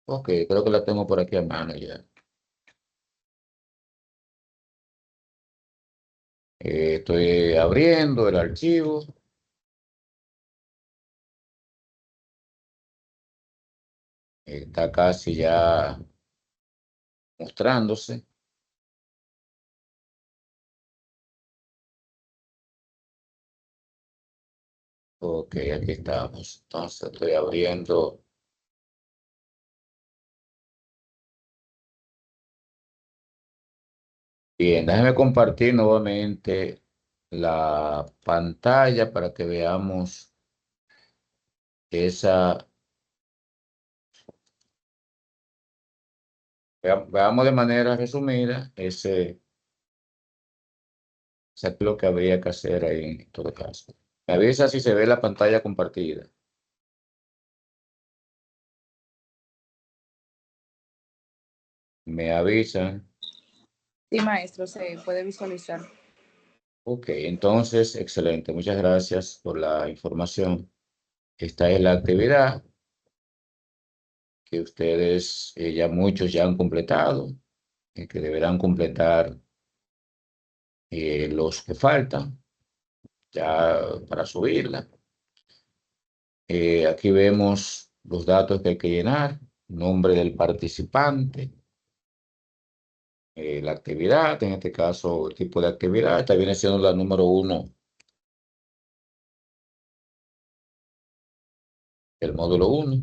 Speaker 1: Ok, creo que la tengo por aquí a mano ya. Estoy abriendo el archivo. Está casi ya mostrándose. Ok, aquí estamos. Entonces estoy abriendo. Bien, déjame compartir nuevamente la pantalla para que veamos esa. Veamos de manera resumida ese es lo que habría que hacer ahí en todo caso. Me avisa si se ve la pantalla compartida. Me avisan.
Speaker 2: Sí, maestro, se puede visualizar.
Speaker 1: Ok, entonces, excelente. Muchas gracias por la información. Esta es la actividad que ustedes, ya muchos ya han completado, y que deberán completar los que faltan ya para subirla. Aquí vemos los datos que hay que llenar, nombre del participante, la actividad, en este caso el tipo de actividad. Esta viene siendo la número 1 del módulo 1.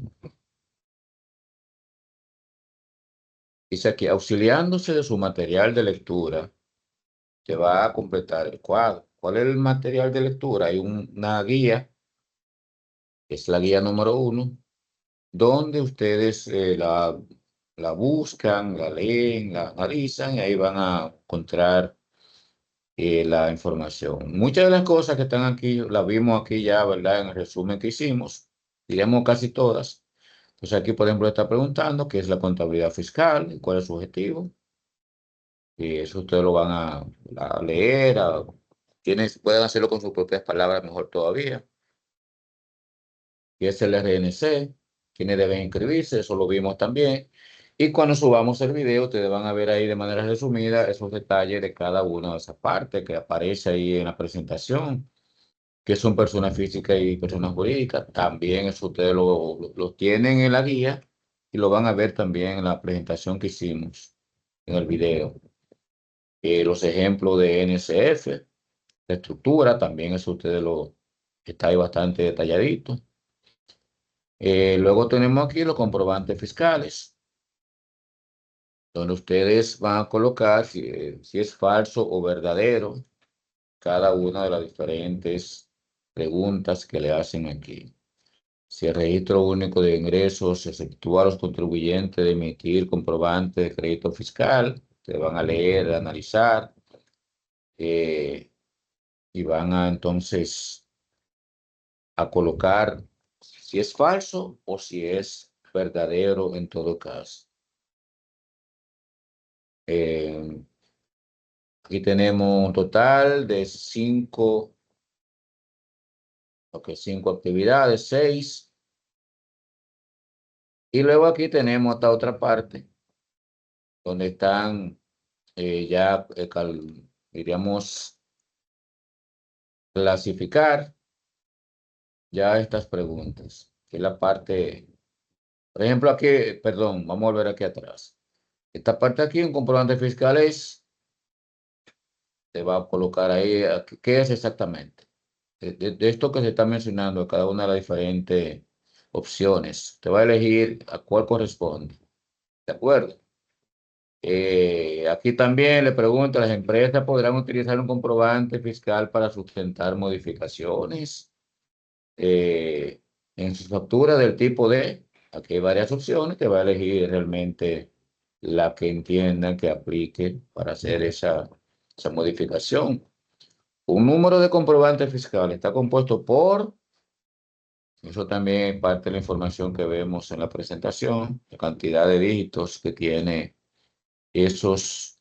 Speaker 1: Dice aquí, auxiliándose de su material de lectura, te va a completar el cuadro. ¿Cuál es el material de lectura? Hay una guía, que es la guía número 1, donde ustedes la buscan, la leen, la analizan y ahí van a encontrar la información. Muchas de las cosas que están aquí, las vimos aquí ya, ¿verdad? En el resumen que hicimos, diremos casi todas. Entonces aquí, por ejemplo, está preguntando qué es la contabilidad fiscal y cuál es su objetivo. Y eso ustedes lo van a leer, pueden hacerlo con sus propias palabras mejor todavía. que es el RNC, quienes deben inscribirse, eso lo vimos también. Y cuando subamos el video, ustedes van a ver ahí de manera resumida esos detalles de cada una de esas partes que aparece ahí en la presentación, que son personas físicas y personas jurídicas. También eso ustedes lo tienen en la guía y lo van a ver también en la presentación que hicimos en el video. Los ejemplos de NSF, la estructura, también eso ustedes lo está ahí bastante detalladito. Luego tenemos aquí los comprobantes fiscales, donde ustedes van a colocar si es falso o verdadero cada una de las diferentes preguntas que le hacen aquí. Si el registro único de ingresos exceptúa a los contribuyentes de emitir comprobante de crédito fiscal, te van a leer, a analizar y van a entonces a colocar si es falso o si es verdadero en todo caso. Eh, Aquí tenemos un total de cinco actividades, 6. Y luego aquí tenemos esta otra parte, donde están ya, diríamos, clasificar ya estas preguntas, que es la parte, por ejemplo, aquí, perdón, vamos a volver aquí atrás. Esta parte aquí, un comprobante fiscal te va a colocar ahí, ¿qué es exactamente? De esto que se está mencionando, cada una de las diferentes opciones, te va a elegir a cuál corresponde. ¿De acuerdo? Aquí también le pregunto, ¿las empresas podrán utilizar un comprobante fiscal para sustentar modificaciones en sus facturas del tipo D? Aquí hay varias opciones, te va a elegir realmente la que entiendan que aplique para hacer esa modificación. Un número de comprobante fiscal está compuesto por, eso también es parte de la información que vemos en la presentación, la cantidad de dígitos que tiene esos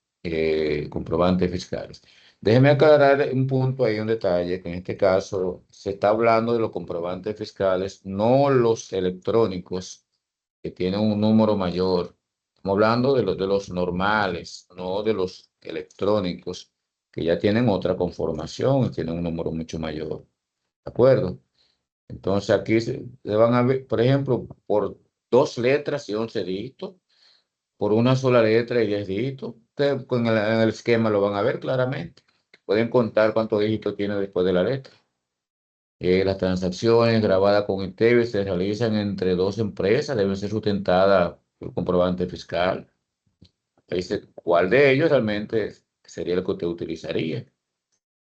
Speaker 1: comprobantes fiscales. Déjeme aclarar un punto ahí, un detalle, que en este caso se está hablando de los comprobantes fiscales, no los electrónicos, que tienen un número mayor. Estamos hablando de los normales, no de los electrónicos, que ya tienen otra conformación y tienen un número mucho mayor. ¿De acuerdo? Entonces aquí se van a ver, por ejemplo, por 2 letras y 11 dígitos, por una sola letra y 10 dígitos. Ustedes en el esquema lo van a ver claramente. Pueden contar cuántos dígitos tiene después de la letra. Las transacciones grabadas con ITEVI se realizan entre dos empresas, deben ser sustentadas por comprobante fiscal. Dice cuál de ellos realmente sería el que usted utilizaría.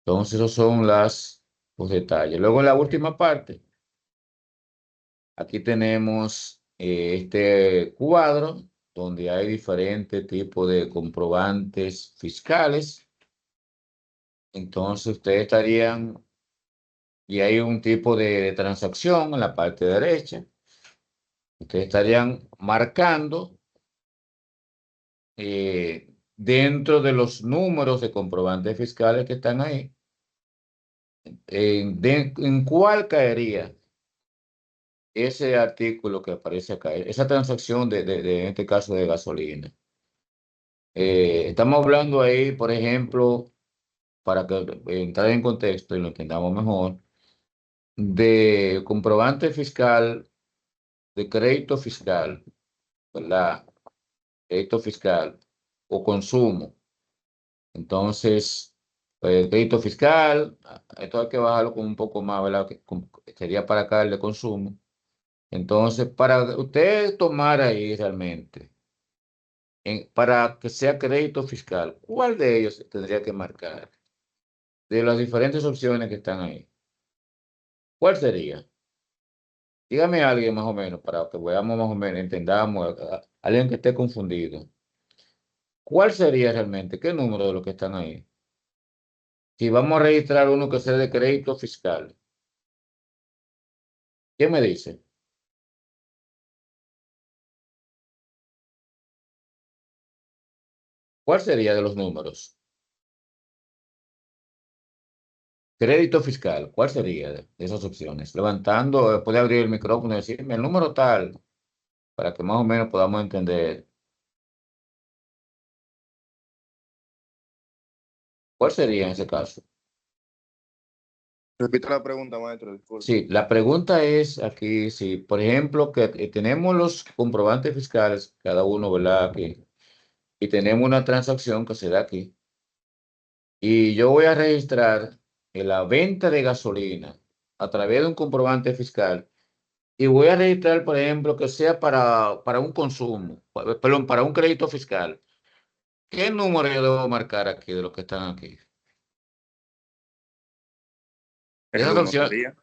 Speaker 1: Entonces, esos son los detalles. Luego, en la última parte, aquí tenemos este cuadro donde hay diferentes tipos de comprobantes fiscales. Entonces, ustedes estarían, y hay un tipo de transacción en la parte derecha. Ustedes estarían marcando dentro de los números de comprobantes fiscales que están ahí, en cuál caería ese artículo que aparece acá, esa transacción en este caso de gasolina. Estamos hablando ahí, por ejemplo, para que entrar en contexto y lo entendamos mejor, de comprobante fiscal, de crédito fiscal, ¿verdad? Crédito fiscal o consumo. Entonces, crédito fiscal, esto hay que bajarlo con un poco más, ¿verdad? Sería para acá el de consumo. Entonces, para usted tomar ahí realmente, para que sea crédito fiscal, ¿cuál de ellos tendría que marcar? De las diferentes opciones que están ahí. ¿Cuál sería? Dígame a alguien más o menos, para que veamos más o menos, entendamos, alguien que esté confundido. ¿Cuál sería realmente? ¿Qué número de los que están ahí? Si vamos a registrar uno que sea de crédito fiscal, ¿qué me dice? ¿Cuál sería de los números? Crédito fiscal, ¿cuál sería de esas opciones? Levantando, puede abrir el micrófono y decirme el número tal, para que más o menos podamos entender. ¿Cuál sería en ese caso?
Speaker 4: Repita la pregunta, maestro, disculpe.
Speaker 1: Sí, la pregunta es aquí, si por ejemplo que tenemos los comprobantes fiscales, cada uno, ¿verdad? Aquí, y tenemos una transacción que se da aquí, y yo voy a registrar la venta de gasolina a través de un comprobante fiscal, y voy a registrar, por ejemplo, que sea para un consumo, perdón, para un crédito fiscal. ¿Qué número yo debo marcar aquí de los que están aquí?
Speaker 4: El
Speaker 1: Esa
Speaker 4: 1
Speaker 1: opción,
Speaker 4: sería.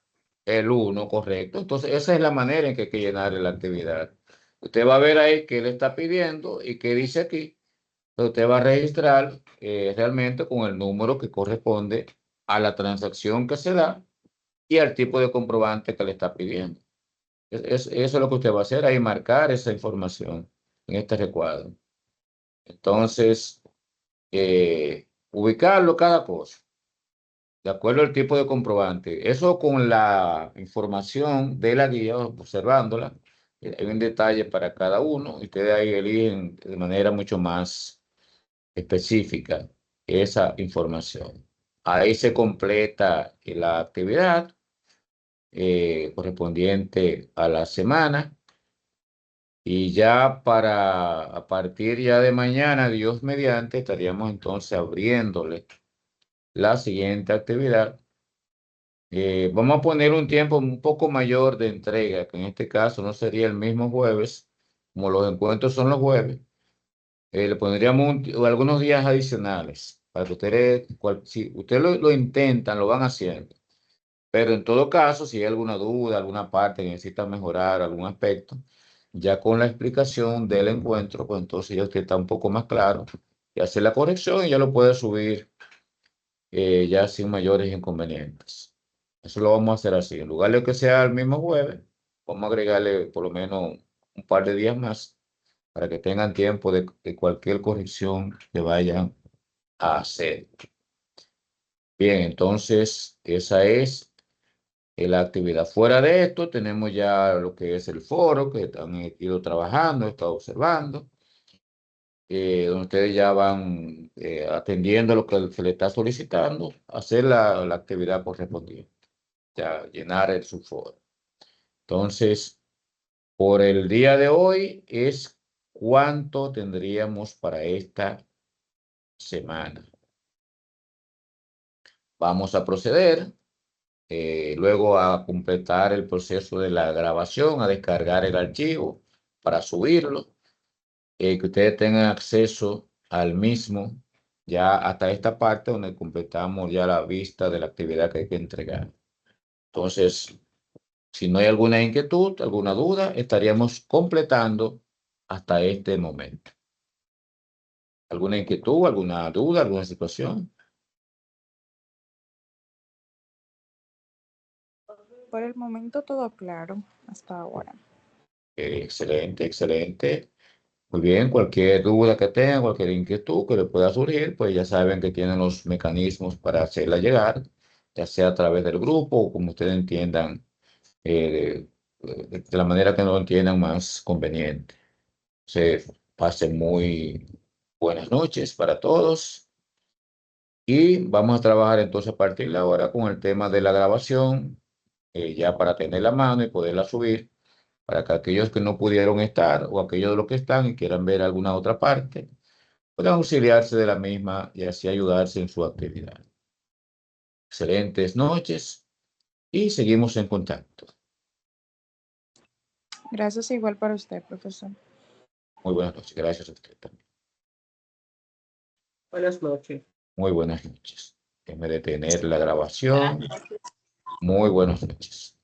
Speaker 1: el uno, correcto. Entonces, esa es la manera en que hay que llenar la actividad. Usted va a ver ahí qué le está pidiendo y qué dice aquí. Entonces, usted va a registrar realmente con el número que corresponde a la transacción que se da y al tipo de comprobante que le está pidiendo. Eso es lo que usted va a hacer ahí, marcar esa información en este recuadro. Entonces, ubicarlo cada cosa, de acuerdo al tipo de comprobante. Eso con la información de la guía, observándola. Hay un detalle para cada uno. Y ustedes ahí eligen de manera mucho más específica esa información. Ahí se completa la actividad correspondiente a la semana. Y ya para a partir ya de mañana, Dios mediante, estaríamos entonces abriéndole la siguiente actividad. Vamos a poner un tiempo un poco mayor de entrega, que en este caso no sería el mismo jueves, como los encuentros son los jueves. Le pondríamos algunos días adicionales para que ustedes, si ustedes lo intentan, lo van haciendo. Pero en todo caso, si hay alguna duda, alguna parte que necesita mejorar, algún aspecto, ya con la explicación del encuentro, pues entonces ya usted está un poco más claro y hace la corrección y ya lo puede subir ya sin mayores inconvenientes. Eso lo vamos a hacer así. En lugar de que sea el mismo jueves, vamos a agregarle por lo menos un par de días más para que tengan tiempo de cualquier corrección que vayan a hacer. Bien, entonces esa es la actividad. Fuera de esto, tenemos ya lo que es el foro, que han ido trabajando, he estado observando, donde ustedes ya van atendiendo lo que se le está solicitando, hacer la actividad correspondiente, ya llenar su foro. Entonces, por el día de hoy es cuánto tendríamos para esta semana. Vamos a proceder luego a completar el proceso de la grabación, a descargar el archivo para subirlo, que ustedes tengan acceso al mismo ya hasta esta parte donde completamos ya la vista de la actividad que hay que entregar. Entonces, si no hay alguna inquietud, alguna duda, estaríamos completando hasta este momento. ¿Alguna inquietud, alguna duda, alguna situación?
Speaker 2: Por el momento todo claro hasta ahora.
Speaker 1: Excelente, excelente. Muy bien, cualquier duda que tengan, cualquier inquietud que le pueda surgir, pues ya saben que tienen los mecanismos para hacerla llegar, ya sea a través del grupo o como ustedes entiendan, de la manera que lo entiendan más conveniente. Se pasen muy buenas noches para todos y vamos a trabajar entonces a partir de ahora con el tema de la grabación, ya para tener la mano y poderla subir para que aquellos que no pudieron estar o aquellos de los que están y quieran ver alguna otra parte, puedan auxiliarse de la misma y así ayudarse en su actividad. Excelentes noches y seguimos en contacto.
Speaker 2: Gracias igual para usted, profesor.
Speaker 1: Muy buenas noches. Gracias a usted también.
Speaker 5: Buenas noches.
Speaker 1: Muy buenas noches. Déjeme detener la grabación. Muy buenas noches.